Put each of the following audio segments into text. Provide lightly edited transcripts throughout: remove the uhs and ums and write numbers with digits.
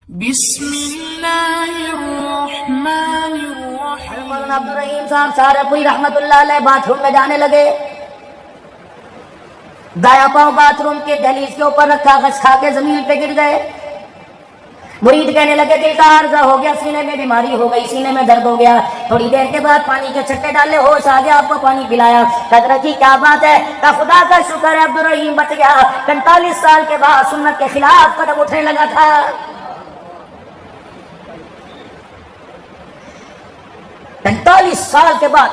بسم اللہ الرحمن الرحیم۔ مولانا عبدالرحیم صاحب سارپوئی رحمت اللہ علیہ باتھ روم میں جانے لگے، دایا پاؤں باتھ روم کے دہلیز کے اوپر رکھا، غش کھا کے زمین پہ گر گئے۔ مرید کہنے لگے دل کا عارضہ ہو گیا، سینے میں بیماری ہو گئی، سینے میں درد ہو گیا۔ تھوڑی دیر کے بعد پانی کے چھٹے ڈالے، ہوش آ گیا، آپ کو پانی پلایا۔ حضرت جی کیا بات ہے؟ کہ خدا کا شکر ہے عبدالرحیم بچ گیا۔ 45 سال کے بعد سنت کے خلاف قدم اٹھنے لگا تھا۔ 45 سال کے بعد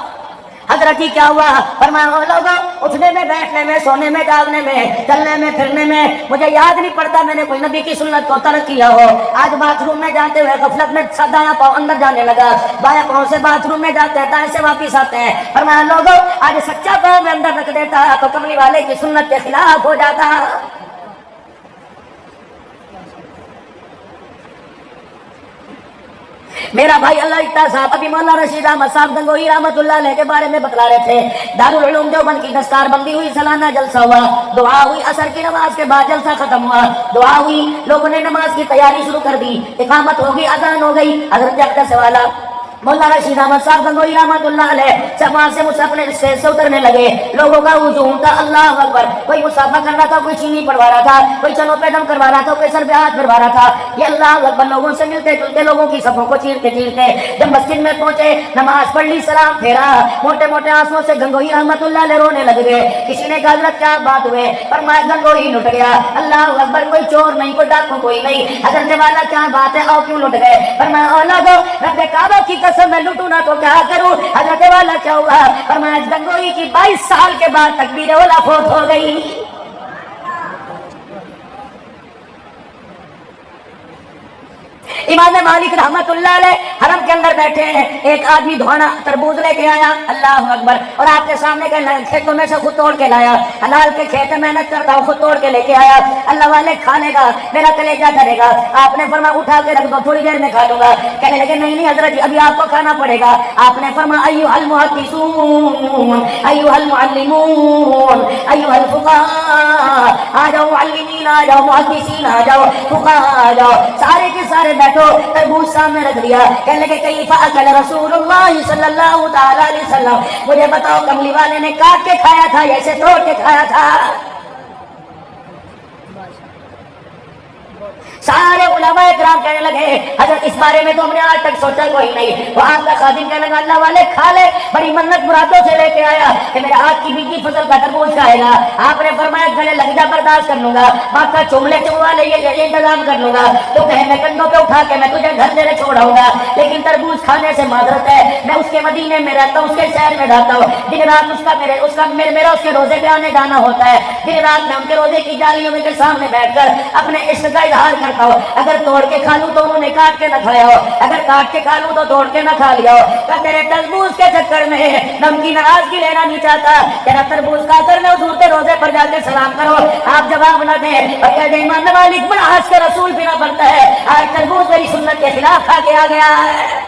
حضرت جی کیا ہوا؟ فرمایا لوگوں، اٹھنے میں، بیٹھنے میں، سونے میں، جاگنے میں، چلنے میں، پھرنے میں مجھے یاد نہیں پڑتا میں نے کوئی نبی کی سنت کو ترک کیا ہو۔ آج باتھ روم میں جاتے ہوئے غفلت میں دایاں پاؤں اندر جانے لگا، بایاں پاؤں سے باتھ روم میں جاتے ہیں، دائیں سے واپس آتے ہیں۔ فرمایا لوگوں، آج سچا پاؤں میں اندر رکھ دیتا تو کملی والے کی سنت کے خلاف ہو جاتا۔ میرا بھائی اللہ اکتا صاحب ابھی مولانا رشید احمد صاحب گنگوہی رحمت اللہ علیہ کے بارے میں بتلا رہے تھے۔ دارالعلوم دیوبند کی دستار بندی ہوئی، سالانہ جلسہ ہوا، دعا ہوئی، عصر کی نماز کے بعد جلسہ ختم ہوا، دعا ہوئی، لوگوں نے نماز کی تیاری شروع کر دی، اقامت ہوگی، اذان ہو گئی۔ حضرت اقدس والا مولانا رشید احمد صاحب گنگوہی رحمت اللہ علیہ وہاں سے مصحف نے اسٹیج سے اترنے لگے، لوگوں کا ہجوم تھا، اللہ اکبر، کوئی مصافحہ کر رہا تھا، کوئی چینی پڑوا رہا تھا، کوئی چلو پہ دم کروا رہا تھا، کوئی سر پہ ہاتھ پھروا رہا تھا۔ یہ اللہ اکبر لوگوں سے ملتے جلتے، لوگوں کی صفوں کو چیرتے چیرتے جب مسجد میں پہنچے، نماز پڑھ لی، سلام پھیرا، موٹے موٹے آنسوؤں سے گنگوہی رحمت اللہ علیہ رونے لگ گئے۔ کسی نے کہا حضرت کیا بات ہوئے؟ فرمایا گنگوہی لٹ گیا۔ اللہ اکبر، کوئی چور نہیں، کوئی ڈاکو کوئی نہیں۔ حضرت والا کیا بات ہے، اور کیوں لٹ گئے؟ فرمایا اولا گو رب کعبہ کی قسم میں لٹوں نہ تو کیا کروں؟ حضرت والا کیا ہوا؟ فرمایا گنگوہی کی 22 سال کے بعد تکبیر اولا فوت ہو گئی۔ امام مالک رحمت اللہ علیہ حرم کے اندر بیٹھے ہیں، ایک آدمی دھونا تربوز لے کے آیا، اللہ اکبر، اور آپ کے سامنے کے کھیتوں میں سے خود توڑ کے لایا، حلال کے کھیت میں محنت کرتا ہوں، خود توڑ کے لے کے آیا، اللہ والے کھانے گا، میرا کلیجہ کرے گا۔ آپ نے فرمایا اٹھا کے رکھ دو، تھوڑی دیر میں کھا لوں گا۔ کہنے لگے نہیں نہیں حضرت جی ابھی آپ کو کھانا پڑے گا۔ آپ نے فرمایا ایھا المحدثون ایھا المعلمون ایھا الفقہاء، آ جاؤ معلمین، آ جاؤ محدثین، آ جاؤ فقہاء، آ جاؤ، سارے کے سارے بیٹھو۔ تربوز سامنے رکھ دیا، کہنے لگے کیف اکل رسول اللہ صلی اللہ تعالی علیہ وسلم، مجھے بتاؤ کملی والے نے کاٹ کے کھایا تھا یا اسے توڑ کے کھایا تھا؟ سارے علماء اکرام کہنے لگے حضرت اس بارے میں تو ہم نے آج تک سوچا کوئی نہیں۔ وہاں کا خادم کہنے لگا اللہ والے کھا لے، بڑی منت مرادوں سے لے کے آیا کہ میرے ہاتھ کی بیجی فصل کا تربوز کھائے گا۔ آپ نے فرمایا گلے لگ جا، برداشت کر لوں گا، ماتھا چوملے چموا لے، یہ انتظام کر لوں گا، تو کہے میں کندھوں پہ اٹھا کے میں تجھے گھر دے چھوڑاؤں گا، لیکن تربوز کھانے سے معذرت ہے، میں اس کے مدینے میں رہتا ہوں، اس کے شہر میں رہتا ہوں، دن رات میرا اس کے روزے پہ آنے جانا ہوتا ہے، دن رات میں ان کے روزے کی جالیوں میں کے سامنے بیٹھ کر اپنے عشق کا اظہار کرتا ہوں۔ اگر توڑ کے کھا لوں تو انہوں نے کاٹ کے نہ کھایا ہو، اگر کاٹ کے کھا لوں تو توڑ کے نہ کھا لیا ہو۔ کہ تیرے تربوز کے چکر میں نم کی ناراضگی لینا نہیں چاہتا، تیرا تربوز کھا کر میں حضور کے روزے پر جا کے سلام کرو، آپ جواب نہ دیں اور کہہ دیں امام مالک بڑا ہنس کے رسول بھی نہ پڑتا ہے، آج تربوز میری سنت کے خلاف کھا کے آ گیا ہے۔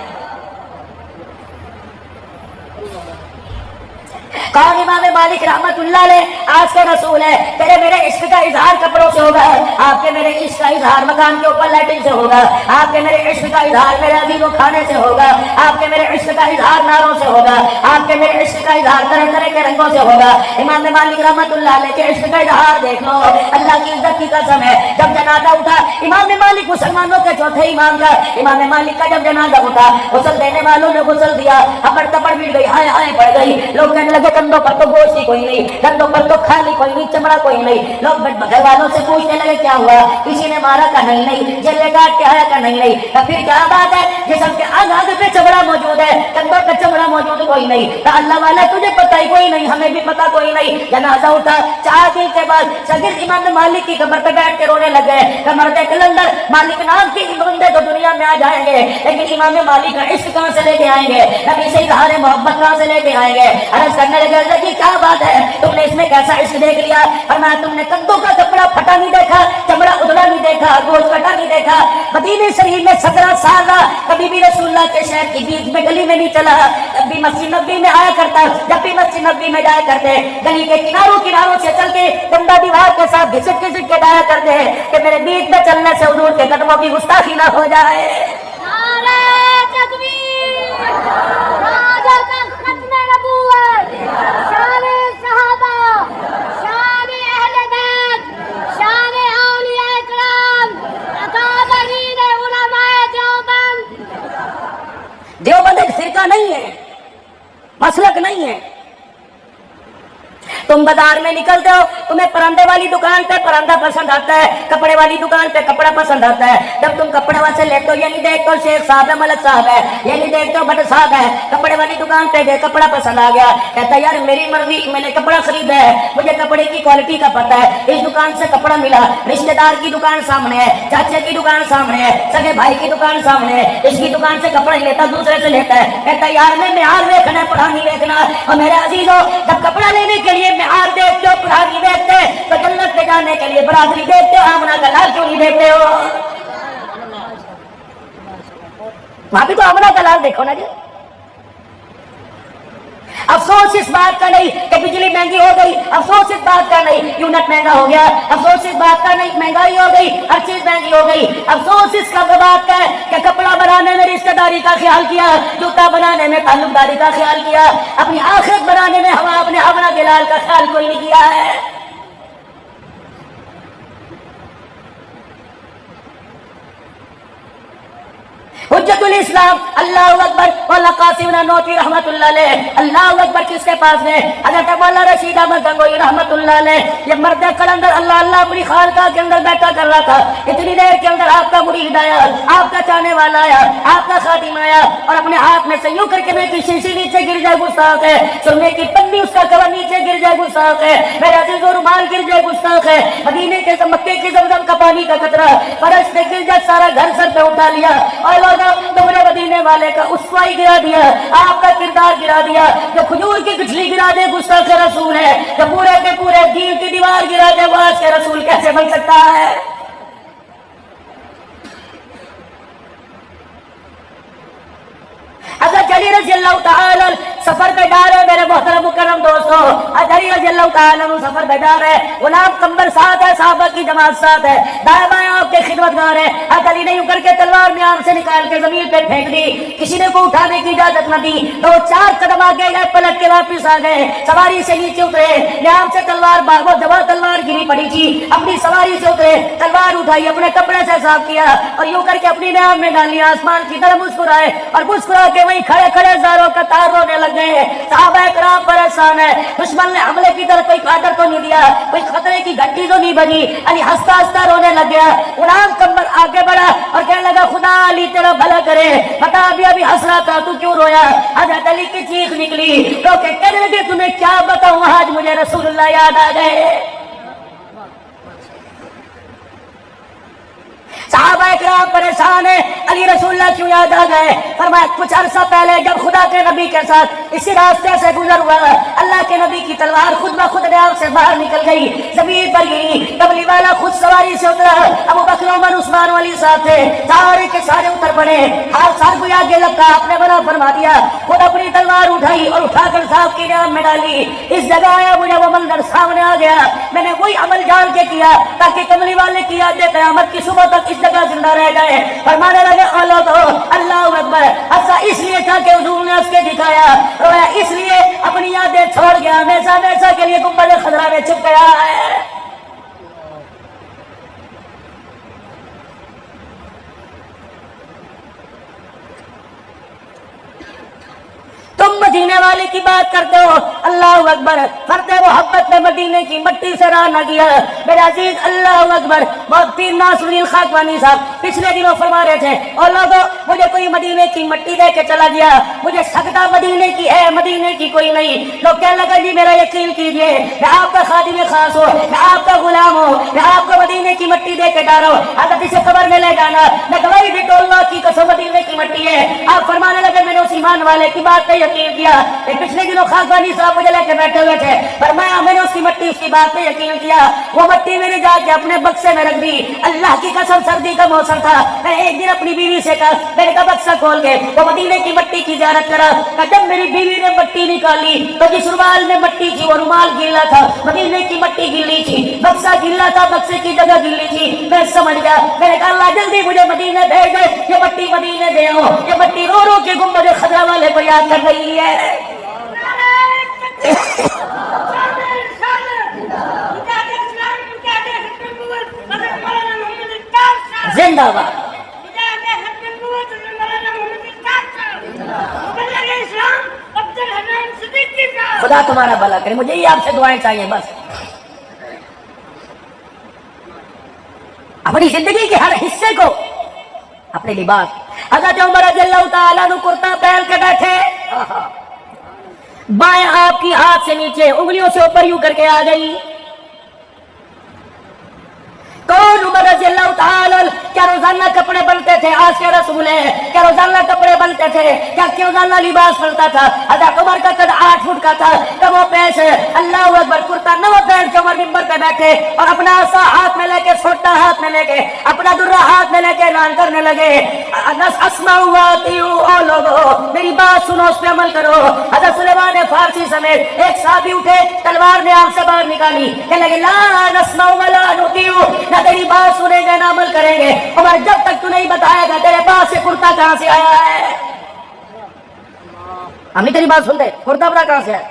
کون امام مالک رحمت اللہ علیہ؟ آج کے رسول ہے، تیرے میرے عشق کا اظہار کپڑوں سے ہوگا، آپ کے میرے عشق کا اظہار مکان کے اوپر لائٹنگ سے ہوگا، آپ کے میرے عشق کا اظہار میرے عزیز و کھانے سے ہوگا، آپ کے میرے عشق کا اظہار ناروں سے ہوگا، آپ کے میرے عشق کا اظہار طرح طرح کے رنگوں سے ہوگا۔ امام مالک رحمت اللہ علیہ کے عشق کا اظہار دیکھ لو، اللہ کی عزت کی قسم ہے، جب جنازہ اٹھا امام مالک مسلمانوں کے چوتھے امام کا، امام مالک کا جب جنازہ اٹھا غسل دینے والوں نے غسل دیا، ہپڑ تپڑ مل گئی، ہائے ہائے پڑ گئی، لوگ کہنے لگے کندھوں پر تو گوشت ہی کوئی نہیں، کندھوں پر تو کھالی کوئی نہیں، چمڑا کوئی نہیں۔ لوگ گھر والوں سے پوچھنے لگے کیا ہوا؟ کسی نے مارا کا نہیں نہیں، جلے کاٹ کے آیا کا نہیں نہیں۔ تو پھر کیا بات ہے؟ جسم کے آگ آگ پہ چمڑا موجود ہے، کندھوں پہ چمڑا موجود کوئی نہیں۔ تو اللہ والا تجھے پتہ ہی کوئی نہیں، ہمیں بھی پتہ کوئی نہیں۔ جنازہ اٹھا، 4 دن کے بعد شاگرد امام مالک کی قبر پہ بیٹھ کے رونے لگے کہ مرد کلندر مالک نام کے بندے تو دنیا میں آ جائیں گے، لیکن امام مالک کا عشق کہاں سے لے کے آئیں گے؟ نبی سے اظہار محبت کہاں سے لے کے آئیں گے؟ عرض کرنے پوچھنے لگے حضرت جی کیا بات ہے، تم نے اس میں کیسا عشق دیکھ لیا؟ فرمایا تم نے کندھوں کا کپڑا پھٹا نہیں دیکھا، چمڑا ادھڑا نہیں دیکھا، گوشت کٹا نہیں دیکھا۔ مدینے شریف میں 17 سال رہا، کبھی بھی رسول اللہ کے شہر کی بیچ میں گلی میں نہیں چلا، جب بھی مسجد نبوی میں آیا کرتا، جب بھی مسجد نبوی میں جایا کرتے گلی کے کناروں سے چل کے گندا دیوار کے ساتھ گھسٹ کے جایا کرتے کہ میرے بیچ میں چلنے سے حضور کے قدموں کی گستاخی نہ ہو جائے۔ نعرہ تکبیر، راجہ کا ختم نبوت، شان صحابہ، شان اہل بیت، شان اولیاء اکرام، اکابرین علماء دیوبند۔ دیوبند ایک فرقہ نہیں ہے، مسلک نہیں ہے۔ تم بازار میں نکلتے ہو، تمہیں پرندے والی دکان پہ پرندہ پسند آتا ہے، کپڑے والی دکان پہ کپڑا پسند آتا ہے۔ جب تم کپڑے وہاں سے لیتے ہو، یہ نہیں دیکھتے ہو شیخ صاحب ہے، ملک صاحب ہے، یہ نہیں دیکھتے ہو بٹ صاحب ہے، کپڑے والی دکان پہ گئے، کپڑا پسند آ گیا، کہتا ہے یار میری مرضی، میں نے کپڑا خریدا ہے، مجھے کپڑے کی کوالٹی کا پتہ ہے، اس دکان سے کپڑا ملا، رشتہ دار کی دکان سامنے ہے، چاچے کی دکان سامنے ہے، سگے بھائی کی دکان سامنے ہے، اس کی دکان سے کپڑا لیتا، دوسرے سے لیتا ہے، کہتا ہے یار میں معیار دیکھنا ہے، پڑھا نہیں دیکھنا۔ اور میرے عزیزوں، جب کپڑا لینے کے لیے معیار دیکھتے ہو، پڑھا نہیں دیکھتے، تو جنت پہ جانے کے لیے برادری دیکھتے ہو، آمنہ کا لال کیوں نہیں دیکھتے ہو؟ وہاں بھی تو آمنہ کا لال دیکھو نا جی۔ افسوس اس بات کا نہیں کہ بجلی مہنگی ہو گئی، افسوس اس بات کا نہیں یونٹ مہنگا ہو گیا، افسوس اس بات کا نہیں مہنگائی ہو گئی، ہر چیز مہنگی ہو گئی، افسوس اس کا بات کا ہے کہ کپڑا بنانے میں رشتہ داری کا خیال کیا، جوتا بنانے میں تعلق داری کا خیال کیا، اپنی آخرت بنانے میں ہم اپنے آمنہ کے لال کا خیال کوئی نہیں کیا ہے۔ حجت الاسلام اللہ اکبر مولا قاسم نانوتوی رحمت اللہ علیہ، اللہ اکبر کس کے پاس ہے؟ حضرت مولا رشید احمد گنگوئی رحمت اللہ علیہ۔ یہ مرد قلندر اللہ اللہ اپنی خانقاہ کے اندر بیٹھا کر رہا تھا، اتنی دیر کے اندر آپ کا مرید آیا، آپ کا چاہنے والا آیا، آپ کا خادم آیا، اور اپنے ہاتھ میں سے یوں کر کے میں کی شیشی نیچے گر جائے گستاخ ہے، سرمے کی پنی اس کا کور نیچے گر جائے گستاخ ہے، میرے عزیز و رومال گر جائے گستاخ ہے، مدینے کے مکے کی زمزم کا پانی کا قطرہ فرش سے گر جائے، سارا گھر سر پہ اٹھا لیا، اور تم نے مدینے والے کا اسوائی گرا دیا، آپ کا کردار گرا دیا، جو کھجور کی گٹھلی گرا دے گستاخ رسول ہے، جو پورے کے پورے دین کی دیوار گرا دے وہ آج کے رسول کیسے بن سکتا ہے؟ حضرت علی رضی اللہ تعالی سفر پہ جا رہے میرے محترم مکرم دوستو، حضرت علی رضی اللہ تعالی سفر پہ جا رہے، غلام قمبر ساتھ ہے، صحابہ کی جماعت ساتھ ہے، دائیں بائیں آپ کے خدمتگار ہیں۔ حضرت علی نے یوں کر کے تلوار نیام سے نکال کے زمین پہ پھینک دی، کسی نے کو اٹھانے کی اجازت نہ دی، دو چار قدم آگے گئے، پلٹ کے واپس آ گئے، سواری سے نیچے اترے، نیام سے تلوار وہ جوان تلوار گری پڑی تھی، اپنی سواری سے اترے، تلوار اٹھائی، اپنے کپڑے سے صاف کیا اور یوں کر کے اپنی نیام میں ڈال لیا، آسمان کی طرف مسکرائے اور مسکرا کے وہیں کھڑے کھڑے زاروں کا تار رونے لگ گئے۔ صحابہ کرام پریشان ہے، دشمن نے حملے کی طرف کوئی قادر تو نہیں دیا، کوئی خطرے کی گھنٹی تو نہیں بجی، علی ہنستا ہنستا رونے لگ گیا۔ غلام قمبر آگے بڑھا اور کہنے لگا خدا علی تیرا بھلا کرے، بتا ابھی ہنس رہا تھا تو کیوں رویا؟ حضرت علی کی چیخ نکلی تو کہنے لگے تمہیں کیا بتاؤں، آج مجھے رسول اللہ یاد آ گئے۔ صحابہ اکرام پریشان ہیں، علی رسول اللہ کیوں یاد آ گئے؟ فرمایا کچھ عرصہ پہلے جب خدا کے نبی کے ساتھ اسی راستے سے گزر ہوا، اللہ کے نبی کی تلوار خود بخود نیام سے باہر نکل گئی، زمین پر گری، کملی والا خود سواری سے اترا، ابو بکر عمر عثمان علی صاحب تھے، سارے کے سارے اتر پڑے، ہر سال کو آگے لگا، آپ نے بنا فرما دیا، خود اپنی تلوار اٹھائی اور اٹھا کر صاحب کی نیام میں ڈالی۔ اس جگہ آیا، مجھے وہ منظر سامنے آ گیا، میں نے وہی عمل جان کے کیا تاکہ کملی والے کی یادیں قیامت کی صبح تک اس جگہ زندہ رہ گئے۔ فرمانے لگے اللہ اکبر، ایسا اس لیے تھا کہ حضور نے اس کے دکھایا، رویا اس لیے اپنی یادیں چھوڑ گیا، ہمیشہ ہمیشہ کے لیے گنبد خضرا میں چھپ گیا ہے۔ تم مدینے والے کی بات کرتے ہو، اللہ اکبر، فرد محبت میں مدینے کی مٹی سے راہ نہ کیا میرے عزیز، اللہ اکبر۔ بہت پیر ناصر الدین خاکوانی صاحب پچھلے دنوں فرما رہے تھے، اور لوگوں مجھے کوئی مدینے کی مٹی دے کے چلا گیا، مجھے سجدہ مدینے کی ہے، مدینے کی کوئی نہیں۔ لوگ کہنے لگا جی میرا یقین کیجئے، میں آپ کا خادم خاص ہوں، میں آپ کا غلام ہوں، میں آپ کو مدینے کی مٹی دے کے ڈا رہا ہوں، حضرت اسے قبر میں لے جانا، میں گواہی بھی ڈولنا کی قسم مدینے کی مٹی ہے۔ آپ فرمانے لگے میں نے اسی ایمان والے کی بات پہ یقین کیا. پچھلے دنوں خاکانی صاحب مجھے لے کے بیٹھے ہوئے تھے, فرمایا میں نے اس کی مٹی اس کی بات پہ یقین کیا. وہ مٹی میں نے جا کے اپنے بکسے میں رکھ دی. اللہ کی قسم سردی کا موسم تھا. میں ایک دن اپنی بیوی سے کہا, میں نے کہا بکسا کھول کے وہ مدینے کی مٹی کی زیارت کرا. جب میری بیوی نے مٹی نکالی تو جس رومال میں مٹی تھی وہ رومال گیلا تھا, مدینے کی مٹی گیلی تھی, بکسا گیلا تھا, بکسے کی جگہ گیلی تھی. میں سمجھ گیا. میں نے کہا اللہ جلدی مجھے مدینے بھیج دے, یہ مٹی مدینے دے آؤ. یہ مٹی رو رو کے گنبد خضرا والے کو یاد کر رہی ہے. زندہ باد. خدا تمہارا بھلا کرے. مجھے ہی آپ سے دعائیں چاہیے بس. اپنی زندگی کے ہر حصے کو اپنے لباس. حضرت عمر رضی اللہ تعالیٰ عنہ کرتا پہن کے بیٹھے, بائیں آپ کی ہاتھ سے نیچے انگلیوں سے اوپر یوں کر کے آ گئی. کون عمر رضی اللہ تعالیٰ؟ کیا روزانہ کپڑے بنتے تھے؟ آج کے رسول ہے. کیا روزانہ کپڑے بنتے تھے؟ کیا روزانہ لباس بنتا تھا؟ حضرت عمر کا قد 8 فٹ کا تھا, کمو پیش ہے. اللہ اکبر. کرتا نو پہن کے عمر منبر پہ بیٹھے اور اپنا عصا ہاتھ میں لے کے, سوٹا ہاتھ میں لے کے, اپنا درہ ہاتھ میں لے کے اعلان کرنے لگے, اسمعوا واطیعوا, او لوگو میری بات سنو, اس پہ عمل کرو. حضرت سلیمان فارسی سمیت ایک صحابی اٹھے, تلوار نے آنکھ سے باہر نکالی, کہنے لگے لا نسمع ولا نطیع, نہ تیری بات سنیں گے نہ عمل کریں گے. عمر جب تک تو نہیں بتائے گا تیرے پاس سے کرتا کہاں سے آیا ہے, ہم نہیں تیری بات سنتے, کرتا بڑا کہاں سے ہے.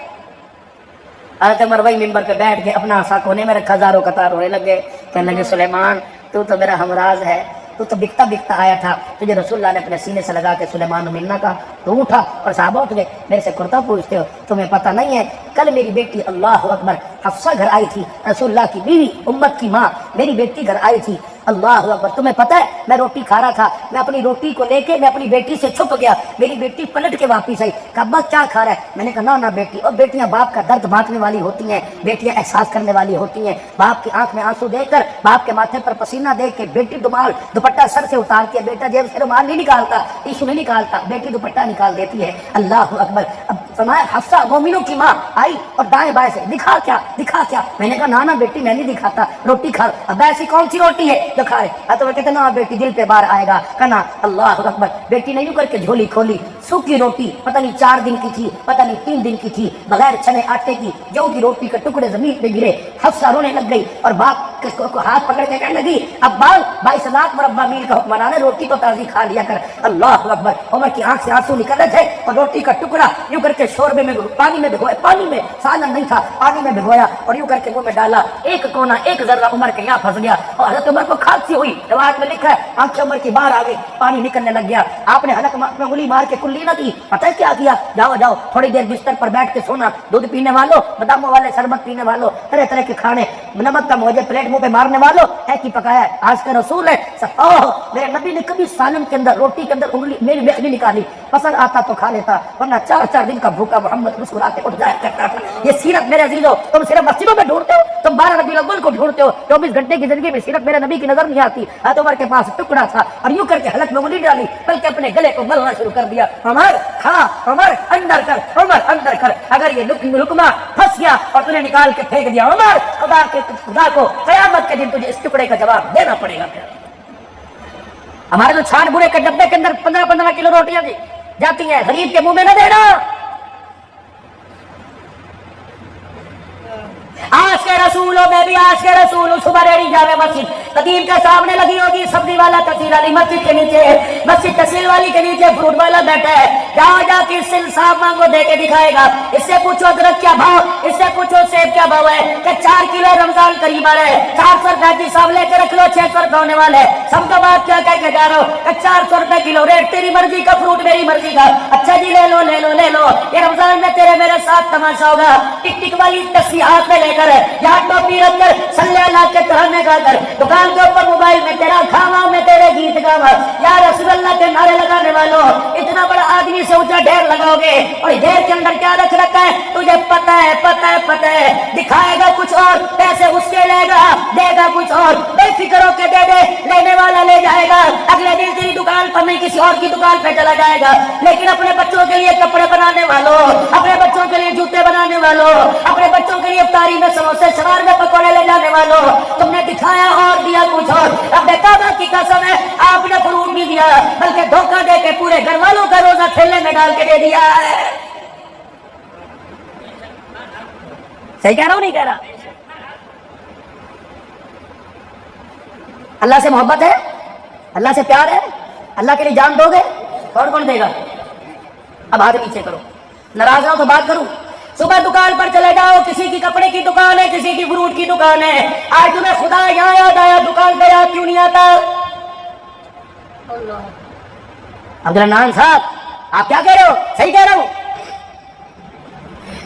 حضرت عمر وہی منبر پہ بیٹھ کے اپنا عصا کونے میں رکھا, ہزاروں قطار رونے لگے. کہنے لگے سلیمان تو میرا ہمراز ہے, تو بکتا بکتا آیا تھا, تجھے رسول اللہ نے اپنے سینے سے لگا کے سلیمان ملنا کہا, تو اٹھا اور صحابہ اٹھ گئے, میرے سے کرتا پوچھتے ہو, تمہیں پتہ نہیں ہے کل میری بیٹی اللہ اکبر حفصہ گھر آئی تھی, رسول اللہ کی بیوی, امت کی ماں, میری بیٹی گھر آئی تھی. اللہ اکبر. تمہیں پتہ ہے میں روٹی کھا رہا تھا, میں اپنی روٹی کو لے کے میں اپنی بیٹی سے چھپ گیا, میری بیٹی پلٹ کے واپس آئی, کہا ابا کیا کھا رہا ہے؟ میں نے کہا نہ بیٹی. اور بیٹیاں باپ کا درد بانٹنے والی ہوتی ہیں, بیٹیاں احساس کرنے والی ہوتی ہیں. باپ کی آنکھ میں آنسو دیکھ کر, باپ کے ماتھے پر پسینہ دیکھ کے بیٹی رومال دوپٹہ سر سے اتار کے, بیٹا جیب سے رومال نہیں نکالتا, ٹیشو نہیں نکالتا, بیٹی دوپٹہ نکال دیتی ہے. اللہ اکبر. اب فرمایا حفصہ مومنوں کی ماں آئی اور دائیں بائیں سے دکھا کیا دکھا کیا. میں نے کہا نانا بیٹی میں نہیں دکھاتا, روٹی کھا. اب ایسی کون سی روٹی ہے جو کھائے؟ تو کہتے نا بیٹی دل پہ بار آئے گا. کہنا اللہ اکبر. بیٹی نے یوں کر کے جھولی کھولی, سوکھی روٹی پتہ نہیں 4 دن کی تھی, پتہ نہیں 3 دن کی تھی, بغیر چھنے آٹے کی, جو کی روٹی کے ٹکڑے زمین پہ گرے. حفصہ رونے لگ گئی اور باپ کو ہاتھ پکڑ کے کہنے لگی اب باپ 22 لاکھ مربع میل کا حکمران ہے, روٹی تو تازی کھا لیا کر. اللہ اکبر. عمر کی آنکھ سے آنسو نکل رہے تھے اور روٹی کا ٹکڑا یوں کر کے شوربے میں پانی میں بھگویا, پانی میں, سالن نہیں تھا, پانی میں بھگویا اور یوں کر کے منہ میں ڈالا. ایک کونا ایک ذرہ عمر کے یہاں پھنس گیا اور حضرت عمر کو کھانسی ہوئی. روایت میں لکھا ہے آنکھیں عمر کی باہر آ گئی, پانی نکلنے لگ گیا. آپ نے حلق میں انگلی مار کے کلی نہ کی, پتہ ہے کیا کیا؟ جاؤ جاؤ تھوڑی دیر بستر پر بیٹھ کے سونا, دودھ پینے والوں, باداموں والے شربت پینے والوں, طرح طرح کے کھانے, نمک کا موجے پلیٹ منہ پہ مارنے والوں, ہے کی پکایا ہے, آج کا رسول ہے. میرے نبی نے کبھی سالن کے اندر, روٹی کے اندر انگلی میری نہیں نکالی, پسند آتا تو کھا لیتا, ورنہ 4 دن کا بھوکا محمد مسکرا کے اٹھ جایا کرتا تھا. یہ سیرت میرے عزیزو, تم صرف مسجدوں میں ڈھونڈتے ہو, تم 12 ربیع الاول کو ڈھونڈتے ہو, 24 گھنٹے کی زندگی میں سیرت میرے نبی کی نظر نہیں آتی. حضرت عمر کے پاس ٹکڑا تھا اور یوں کر کے حلق میں انگلی ڈالی, بلکہ اپنے گلے کو ملنا شروع کر دیا. عمر ہاں, عمر اندر کر, عمر اندر کر. اگر یہ لقمہ پھنس گیا اور تُو نے نکال کے پھینک دیا, عمر خدا کو قیامت کے دن تجھے اس ٹکڑے کا جواب دینا پڑے گا. ہمارے تو چھان بورے کے ڈبے کے اندر 15 کلو روٹیاں جاتی ہیں, غریب کے منہ میں نہ دینا. آج کے رسولوں میں بھی, آج کے رسول صبح ریڑی جامع مسجد قدیم کے سامنے لگی ہوگی, سبزی والا تحصیل والی مسجد کے نیچے, مسجد تحصیل والی کے نیچے فروٹ والا بیٹھا ہے. جاؤ جا کے اس سے انصاف مانگو, دے کے دکھائے گا. اس سے پوچھو ادرک کیا بھاؤ, اس سے پوچھو سیب کیا بھاؤ ہے, کہ 4 کلو رمضان قریب آ رہا ہے, 400 روپے کی صاحب لے کے رکھ لو, 600 روپے ہونے والے. سب کا بات کیا کہہ کے جا رہا ہو, کہ 400 روپے کلو ریٹ, تیری مرضی کا فروٹ میری مرضی کا. اچھا جی لے لو لے لو لے لو, یہ رمضان میں تیرے میرے ساتھ تماشا ہوگا. ٹک ٹک والی ٹسی ہاتھ میں لے کر, یا ٹوپی رکھ کر, صلی اللہ کے ترانے گا کر, دکان کے اوپر موبائل میں تیرا کھاوا, میں تیرے گیت گاوا, یا رسول اللہ کے نعرے لگانے والوں, اتنا بڑا آدمی سے اونچا ڈھیر لگاؤ گے, اور ڈھیر کے اندر کیا رکھ رکھا ہے تجھے پتہ ہے, پتہ ہے, پتہ ہے. دکھائے گا کچھ اور, پیسے اس کے لے گا, دے گا کچھ اور. بے فکر ہو کے دے دے, لینے والا لے جائے گا. اگلے دن تیری دکان پر نہیں کسی اور کی دکان پہ چلا جائے گا، لیکن اپنے بچوں کے لیے کپڑے بنانے والوں، اپنے بچوں کے لیے جوتے بنانے والوں، اپنے بچوں کے لیے افطاری میں سموسے شوار میں پکوڑے لے جانے والوں، تم نے دکھایا اور دیا کچھ اور۔ رب کعبہ کی قسم ہے آپ نے فروٹ نہیں دیا بلکہ دھوکہ دے کے پورے گھر والوں کا روزہ تھیلے میں ڈال کے دے دیا ہے۔ صحیح کہہ رہا ہوں نہیں کہہ رہا؟ اللہ سے محبت ہے، اللہ سے پیار ہے، اللہ کے لیے جان دو گے؟ کون کون دے گا؟ اب ہاتھ پیچھے کرو، ناراض ہو تو بات کروں۔ صبح دکان پر چلے جاؤ، کسی کی کپڑے کی دکان ہے، کسی کی فروٹ کی دکان ہے، آج تمہیں خدا یہاں یاد آیا، دکان پہ یاد کیوں نہیں آتا؟ عبدالرحمان صاحب آپ کیا کہہ رہے ہو؟ صحیح کہہ رہا ہوں؟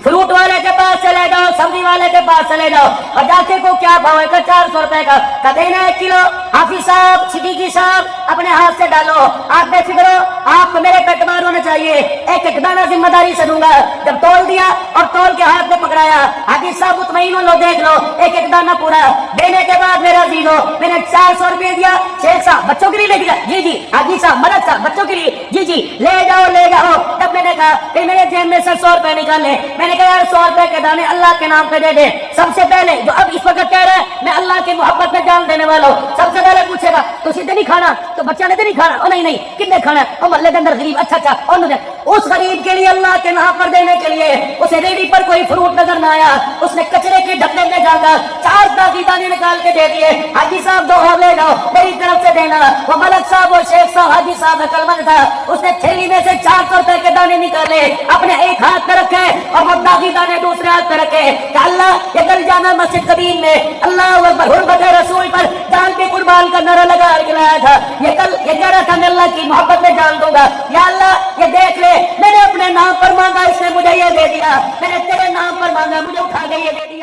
فروٹ والے کے پاس چلے جاؤ، سبزی والے کے پاس چلے جاؤ، اور جاتے کو کیا بھاؤ ہے؟ 400 روپے کا دینا 1 کلو۔ حافظ صاحب، صدیقی صاحب اپنے ہاتھ سے ڈالو، آپ بے فکر ہو، آپ کو میرے پہ اعتماد ہونا چاہیے، ایک ایک دانہ ذمہ داری سے دوں گا۔ جب تول دیا اور تول کے ہاتھ میں پکڑایا، حافظ صاحب مطمئن ہو، لو دیکھ لو ایک ایک دانہ پورا دینے کے بعد میرا عزیزو میں نے 400 روپے دیا۔ شیخ صاحب بچوں کے لیے لے دیا؟ جی جی۔ حافظ صاحب، ملک صاحب بچوں کے لیے؟ جی جی، لے جاؤ لے جاؤ۔ جب میں نے کہا کہ میرے جیب میں سے 100 روپے نکالے، میں نے کہا یار 100 روپے کے دانے اللہ کے نام پہ دے دے۔ سب سے پہلے جو اب اس وقت کہہ رہا ہے میں اللہ کی محبت میں جان دینے والا ہوں، سب سے پہلے پوچھے گا تو سیدھے نہیں کھانا؟ تو بچہ نے تو نہیں کھانا؟ نہیں نہیں، کتنے کھانا ہے؟ اور محلے کے اندر غریب، اچھا اچھا، اور اس غریب کے لیے اللہ کے نام پر دینے کے لیے اسے ریڑھی پر کوئی فروٹ نظر نہ آیا، اس نے کچرے کے ڈبے میں جا کر 4 داغی دانے نکال کے دے دیے۔ حاجی صاحب 2 اور لے جاؤ، میری طرف سے دینا۔ وہ ملک صاحب اور شیخ صاحب، حاجی صاحب عقلمند تھا، اس نے تھیلی میں سے 400 روپے کے دانے نکالے، اپنے ایک ہاتھ میں رکھے اور وہ داغی دانے دوسرے ہاتھ میں رکھے کہ اللہ یہ کل جامع مسجد قدیم میں اللہ اکبر حرمت رسول پر جان کے قربان کا نعرہ لگا کے لایا تھا، یہ کل یہ کہہ رہا تھا میں اللہ کی محبت میں جان دوں گا۔ یا اللہ یہ دیکھ لے، میں نے اپنے نام پر مانگا، اس نے مجھے یہ دے دیا، میں نے تیرے نام پر مانگا، مجھے اٹھا کے یہ دے دیا۔